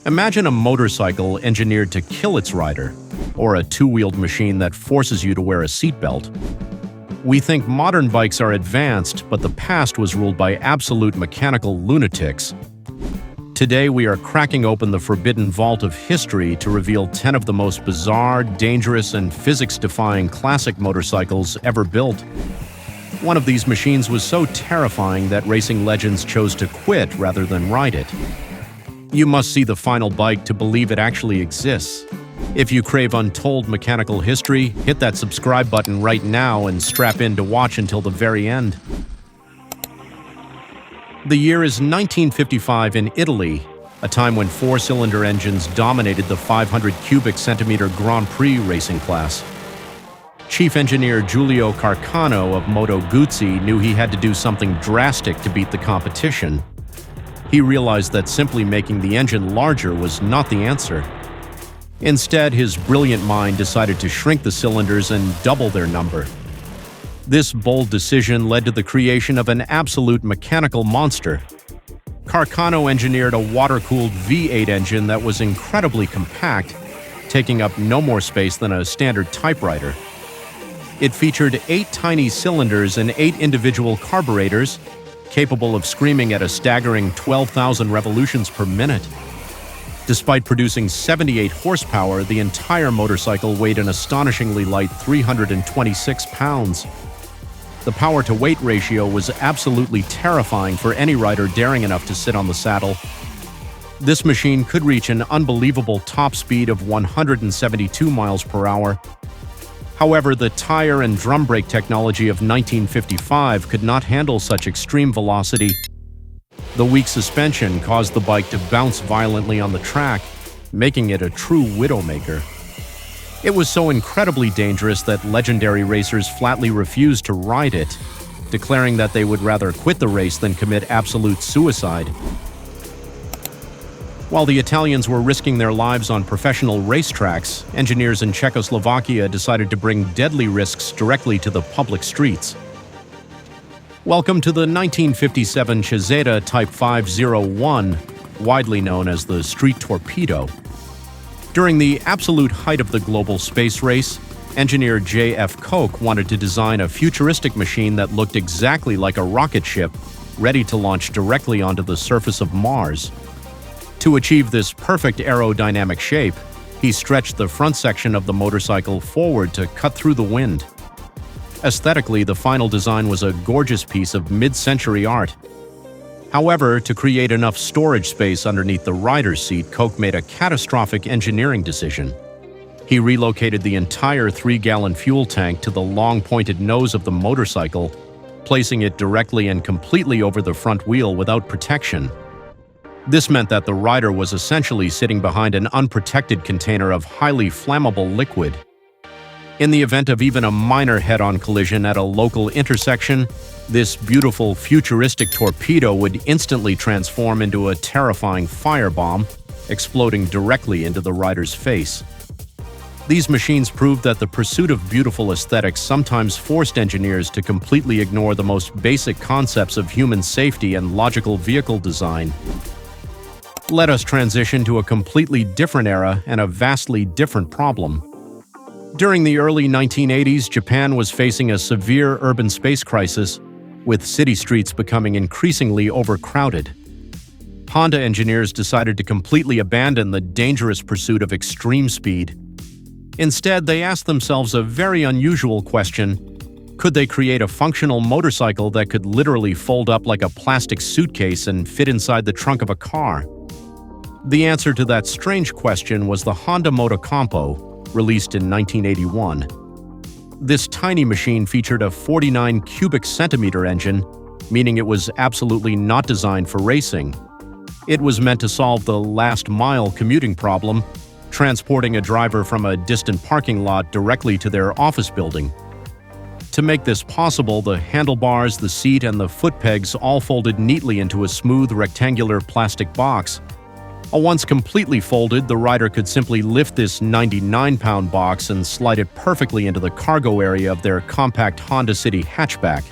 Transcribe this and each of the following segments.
Imagine a motorcycle engineered to kill its rider, or a two-wheeled machine that forces you to wear a seatbelt. We think modern bikes are advanced, but the past was ruled by absolute mechanical lunatics. Today, we are cracking open the forbidden vault of history to reveal 10 of the most bizarre, dangerous, and physics-defying classic motorcycles ever built. One of these machines was so terrifying that racing legends chose to quit rather than ride it. You must see the final bike to believe it actually exists. If you crave untold mechanical history, hit that subscribe button right now and strap in to watch until the very end. The year is 1955 in Italy, a time when four-cylinder engines dominated the 500 cubic centimeter Grand Prix racing class. Chief engineer Giulio Carcano of Moto Guzzi knew he had to do something drastic to beat the competition. He realized that simply making the engine larger was not the answer. Instead, his brilliant mind decided to shrink the cylinders and double their number. This bold decision led to the creation of an absolute mechanical monster. Carcano engineered a water-cooled V8 engine that was incredibly compact, taking up no more space than a standard typewriter. It featured 8 tiny cylinders and 8 individual carburetors, capable of screaming at a staggering 12,000 revolutions per minute. Despite producing 78 horsepower, the entire motorcycle weighed an astonishingly light 326 pounds. The power-to-weight ratio was absolutely terrifying for any rider daring enough to sit on the saddle. This machine could reach an unbelievable top speed of 172 miles per hour. However, the tire and drum brake technology of 1955 could not handle such extreme velocity. The weak suspension caused the bike to bounce violently on the track, making it a true widowmaker. It was so incredibly dangerous that legendary racers flatly refused to ride it, declaring that they would rather quit the race than commit absolute suicide. While the Italians were risking their lives on professional racetracks, engineers in Czechoslovakia decided to bring deadly risks directly to the public streets. Welcome to the 1957 Cezeta Type 501, widely known as the Street Torpedo. During the absolute height of the global space race, engineer J.F. Koch wanted to design a futuristic machine that looked exactly like a rocket ship, ready to launch directly onto the surface of Mars. To achieve this perfect aerodynamic shape, he stretched the front section of the motorcycle forward to cut through the wind. Aesthetically, the final design was a gorgeous piece of mid-century art. However, to create enough storage space underneath the rider's seat, Koch made a catastrophic engineering decision. He relocated the entire 3-gallon fuel tank to the long pointed nose of the motorcycle, placing it directly and completely over the front wheel without protection. This meant that the rider was essentially sitting behind an unprotected container of highly flammable liquid. In the event of even a minor head-on collision at a local intersection, this beautiful futuristic torpedo would instantly transform into a terrifying firebomb, exploding directly into the rider's face. These machines proved that the pursuit of beautiful aesthetics sometimes forced engineers to completely ignore the most basic concepts of human safety and logical vehicle design. Let us transition to a completely different era and a vastly different problem. During the early 1980s, Japan was facing a severe urban space crisis, with city streets becoming increasingly overcrowded. Honda engineers decided to completely abandon the dangerous pursuit of extreme speed. Instead, they asked themselves a very unusual question: could they create a functional motorcycle that could literally fold up like a plastic suitcase and fit inside the trunk of a car? The answer to that strange question was the Honda Motocompo, released in 1981. This tiny machine featured a 49 cubic centimeter engine, meaning it was absolutely not designed for racing. It was meant to solve the last-mile commuting problem, transporting a driver from a distant parking lot directly to their office building. To make this possible, the handlebars, the seat, and the foot pegs all folded neatly into a smooth rectangular plastic box. Once completely folded, the rider could simply lift this 99-pound box and slide it perfectly into the cargo area of their compact Honda City hatchback.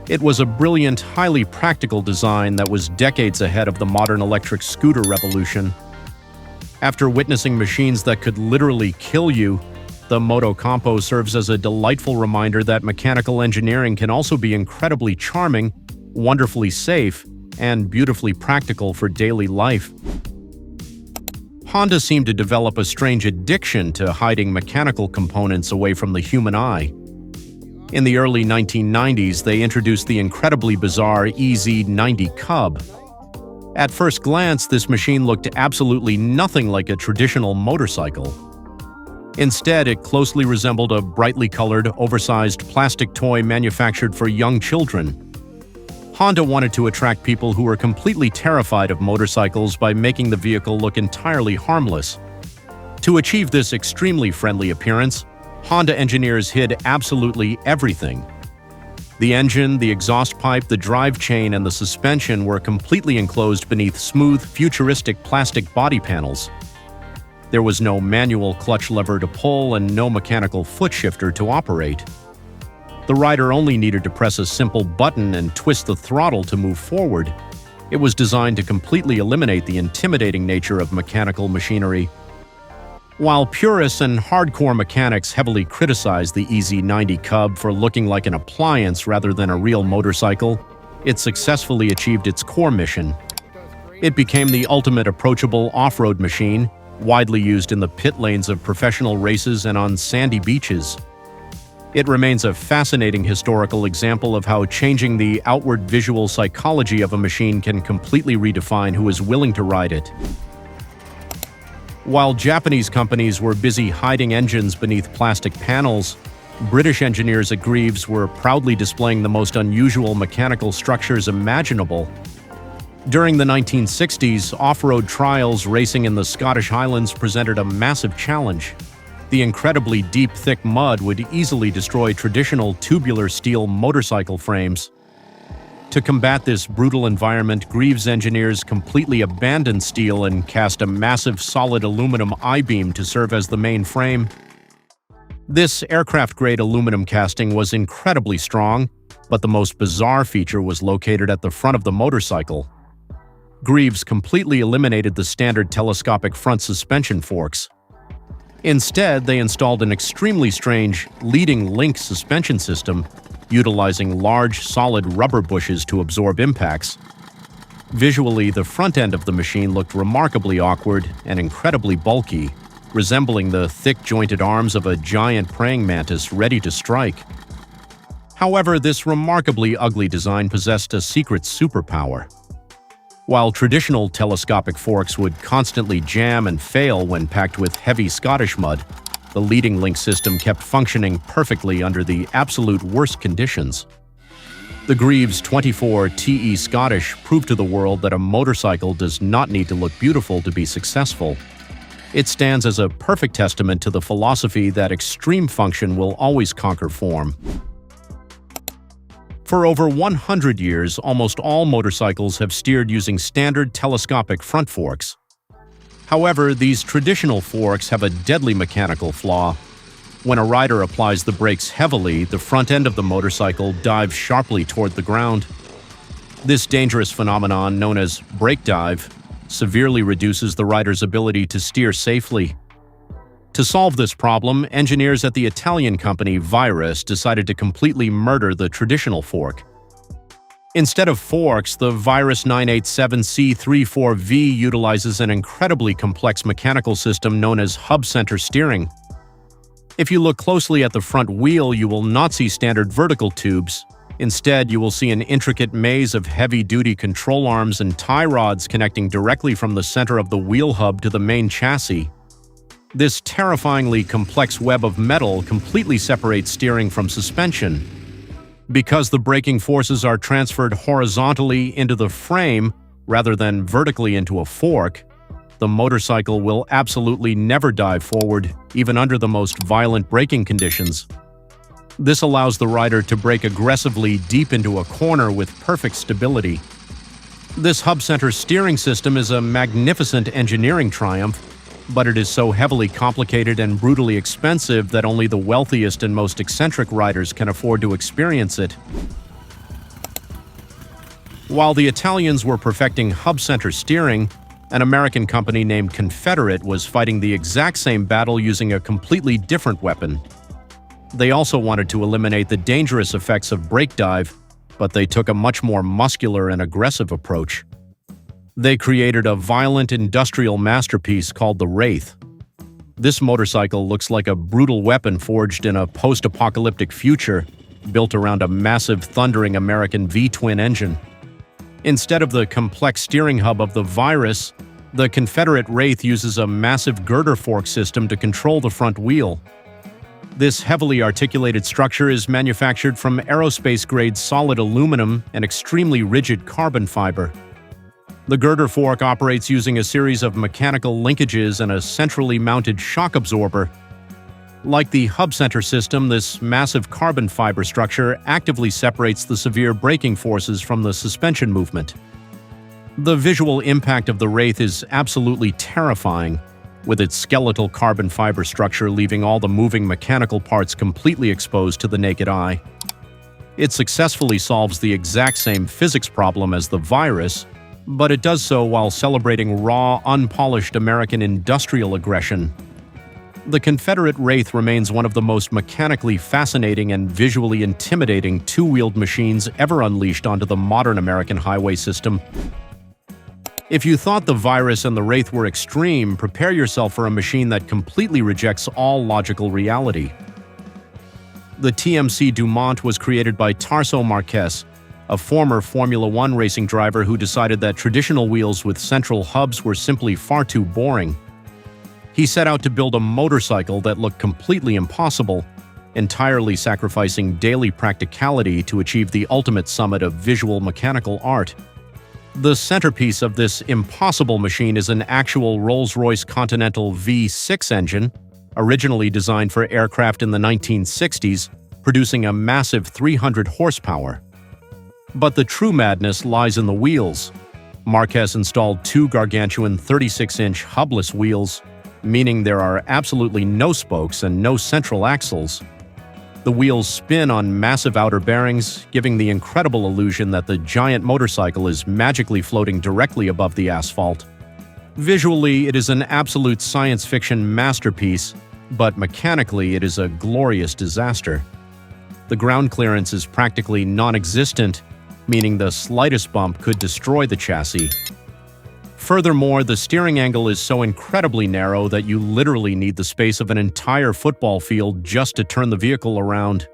It was a brilliant, highly practical design that was decades ahead of the modern electric scooter revolution. After witnessing machines that could literally kill you, the Motocompo serves as a delightful reminder that mechanical engineering can also be incredibly charming, wonderfully safe, and beautifully practical for daily life. Honda seemed to develop a strange addiction to hiding mechanical components away from the human eye. In the early 1990s, they introduced the incredibly bizarre EZ90 Cub. At first glance, this machine looked absolutely nothing like a traditional motorcycle. Instead, it closely resembled a brightly colored, oversized plastic toy manufactured for young children. Honda wanted to attract people who were completely terrified of motorcycles by making the vehicle look entirely harmless. To achieve this extremely friendly appearance, Honda engineers hid absolutely everything. The engine, the exhaust pipe, the drive chain, and the suspension were completely enclosed beneath smooth, futuristic plastic body panels. There was no manual clutch lever to pull and no mechanical foot shifter to operate. The rider only needed to press a simple button and twist the throttle to move forward. It was designed to completely eliminate the intimidating nature of mechanical machinery. While purists and hardcore mechanics heavily criticized the EZ90 Cub for looking like an appliance rather than a real motorcycle, it successfully achieved its core mission. It became the ultimate approachable off-road machine, widely used in the pit lanes of professional races and on sandy beaches. It remains a fascinating historical example of how changing the outward visual psychology of a machine can completely redefine who is willing to ride it. While Japanese companies were busy hiding engines beneath plastic panels, British engineers at Greeves were proudly displaying the most unusual mechanical structures imaginable. During the 1960s, off-road trials racing in the Scottish Highlands presented a massive challenge. The incredibly deep, thick mud would easily destroy traditional tubular steel motorcycle frames. To combat this brutal environment, Greeves engineers completely abandoned steel and cast a massive solid aluminum I-beam to serve as the main frame. This aircraft-grade aluminum casting was incredibly strong, but the most bizarre feature was located at the front of the motorcycle. Greeves completely eliminated the standard telescopic front suspension forks. Instead, they installed an extremely strange leading link suspension system, utilizing large, solid rubber bushes to absorb impacts. Visually, the front end of the machine looked remarkably awkward and incredibly bulky, resembling the thick, jointed arms of a giant praying mantis ready to strike. However, this remarkably ugly design possessed a secret superpower. While traditional telescopic forks would constantly jam and fail when packed with heavy Scottish mud, the leading link system kept functioning perfectly under the absolute worst conditions. The Greeves 24 TE Scottish proved to the world that a motorcycle does not need to look beautiful to be successful. It stands as a perfect testament to the philosophy that extreme function will always conquer form. For over 100 years, almost all motorcycles have steered using standard telescopic front forks. However, these traditional forks have a deadly mechanical flaw. When a rider applies the brakes heavily, the front end of the motorcycle dives sharply toward the ground. This dangerous phenomenon, known as brake dive, severely reduces the rider's ability to steer safely. To solve this problem, engineers at the Italian company Vyrus decided to completely murder the traditional fork. Instead of forks, the Vyrus 987C34V utilizes an incredibly complex mechanical system known as hub center steering. If you look closely at the front wheel, you will not see standard vertical tubes. Instead, you will see an intricate maze of heavy-duty control arms and tie rods connecting directly from the center of the wheel hub to the main chassis. This terrifyingly complex web of metal completely separates steering from suspension. Because the braking forces are transferred horizontally into the frame rather than vertically into a fork, the motorcycle will absolutely never dive forward, even under the most violent braking conditions. This allows the rider to brake aggressively deep into a corner with perfect stability. This hub-center steering system is a magnificent engineering triumph, but it is so heavily complicated and brutally expensive that only the wealthiest and most eccentric riders can afford to experience it. While the Italians were perfecting hub-center steering, An American company named Confederate was fighting the exact same battle using a completely different weapon. They also wanted to eliminate the dangerous effects of brake dive, but they took a much more muscular and aggressive approach. They created a violent industrial masterpiece called the Wraith. This motorcycle looks like a brutal weapon forged in a post-apocalyptic future, built around a massive, thundering American V-twin engine. Instead of the complex steering hub of the Vyrus, the Confederate Wraith uses a massive girder fork system to control the front wheel. This heavily articulated structure is manufactured from aerospace-grade solid aluminum and extremely rigid carbon fiber. The girder fork operates using a series of mechanical linkages and a centrally mounted shock absorber. Like the hub center system, this massive carbon fiber structure actively separates the severe braking forces from the suspension movement. The visual impact of the Wraith is absolutely terrifying, with its skeletal carbon fiber structure leaving all the moving mechanical parts completely exposed to the naked eye. It successfully solves the exact same physics problem as the Vyrus, but it does so while celebrating raw, unpolished American industrial aggression. The Confederate Wraith remains one of the most mechanically fascinating and visually intimidating two-wheeled machines ever unleashed onto the modern American highway system. If you thought the Vyrus and the Wraith were extreme, prepare yourself for a machine that completely rejects all logical reality. The TMC Dumont was created by Tarso Marquez, a former Formula One racing driver who decided that traditional wheels with central hubs were simply far too boring. He set out to build a motorcycle that looked completely impossible, entirely sacrificing daily practicality to achieve the ultimate summit of visual mechanical art. The centerpiece of this impossible machine is an actual Rolls-Royce Continental V6 engine, originally designed for aircraft in the 1960s, producing a massive 300 horsepower. But the true madness lies in the wheels. Marquez installed two gargantuan 36-inch hubless wheels, meaning there are absolutely no spokes and no central axles. The wheels spin on massive outer bearings, giving the incredible illusion that the giant motorcycle is magically floating directly above the asphalt. Visually, it is an absolute science fiction masterpiece, but mechanically it is a glorious disaster. The ground clearance is practically non-existent, meaning the slightest bump could destroy the chassis. Furthermore, the steering angle is so incredibly narrow that you literally need the space of an entire football field just to turn the vehicle around.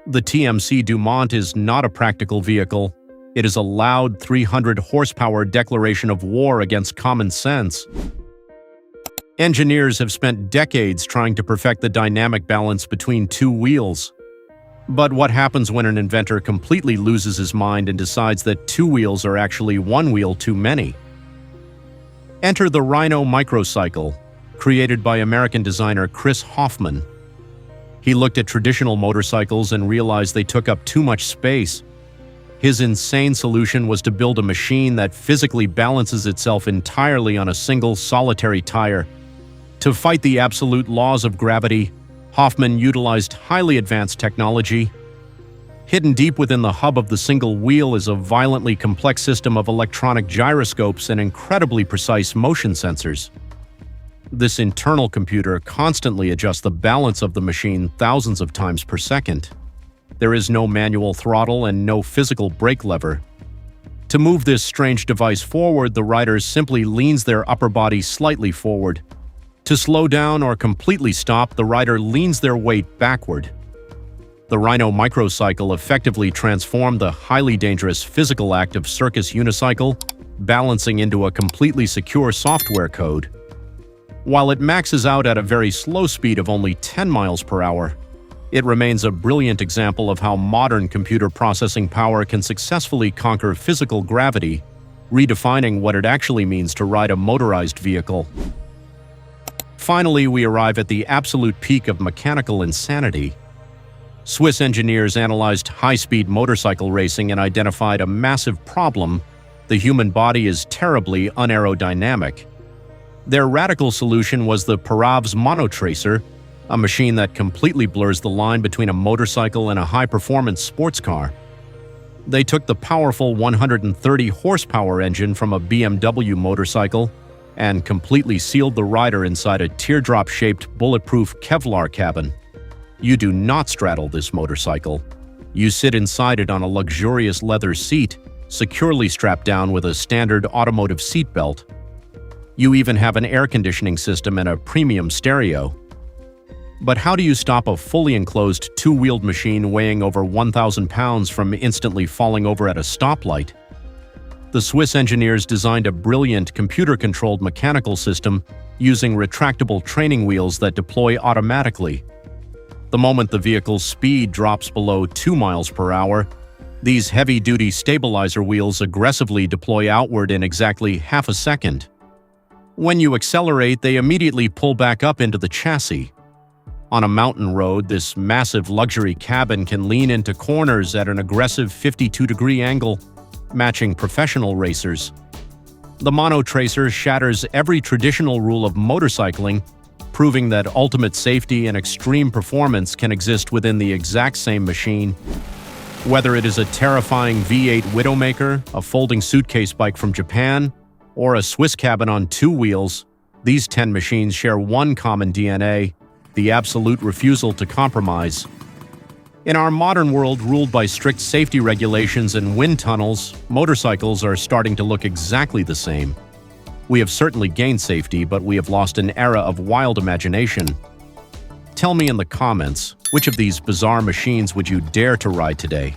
The TMC Dumont is not a practical vehicle. It is a loud 300 horsepower declaration of war against common sense. Engineers have spent decades trying to perfect the dynamic balance between two wheels. But what happens when an inventor completely loses his mind and decides that two wheels are actually one wheel too many? Enter the Ryno Microcycle, created by American designer Chris Hoffman. He looked at traditional motorcycles and realized they took up too much space. His insane solution was to build a machine that physically balances itself entirely on a single solitary tire. To fight the absolute laws of gravity, Hoffman utilized highly advanced technology. Hidden deep within the hub of the single wheel is a violently complex system of electronic gyroscopes and incredibly precise motion sensors. This internal computer constantly adjusts the balance of the machine thousands of times per second. There is no manual throttle and no physical brake lever. To move this strange device forward, the rider simply leans their upper body slightly forward. To slow down or completely stop, the rider leans their weight backward. The Ryno Microcycle effectively transformed the highly dangerous physical act of circus unicycle, balancing into a completely secure software code. While it maxes out at a very slow speed of only 10 miles per hour, it remains a brilliant example of how modern computer processing power can successfully conquer physical gravity, redefining what it actually means to ride a motorized vehicle. Finally, we arrive at the absolute peak of mechanical insanity. Swiss engineers analyzed high-speed motorcycle racing and identified a massive problem: the human body is terribly unaerodynamic. Their radical solution was the Peraves Monotracer, a machine that completely blurs the line between a motorcycle and a high-performance sports car. They took the powerful 130 horsepower engine from a BMW motorcycle and completely sealed the rider inside a teardrop-shaped bulletproof Kevlar cabin. You do not straddle this motorcycle. You sit inside it on a luxurious leather seat, securely strapped down with a standard automotive seatbelt. You even have an air conditioning system and a premium stereo. But how do you stop a fully enclosed two-wheeled machine weighing over 1,000 pounds from instantly falling over at a stoplight? The Swiss engineers designed a brilliant computer-controlled mechanical system using retractable training wheels that deploy automatically. The moment the vehicle's speed drops below 2 miles per hour, these heavy-duty stabilizer wheels aggressively deploy outward in exactly half a second. When you accelerate, they immediately pull back up into the chassis. On a mountain road, this massive luxury cabin can lean into corners at an aggressive 52-degree angle, matching professional racers. The Monotracer shatters every traditional rule of motorcycling, proving that ultimate safety and extreme performance can exist within the exact same machine. Whether it is a terrifying V8 Widowmaker, a folding suitcase bike from Japan, or a Swiss cabin on 2 wheels, these 10 machines share one common DNA: the absolute refusal to compromise. In our modern world ruled by strict safety regulations and wind tunnels, motorcycles are starting to look exactly the same. We have certainly gained safety, but we have lost an era of wild imagination. Tell me in the comments, which of these bizarre machines would you dare to ride today?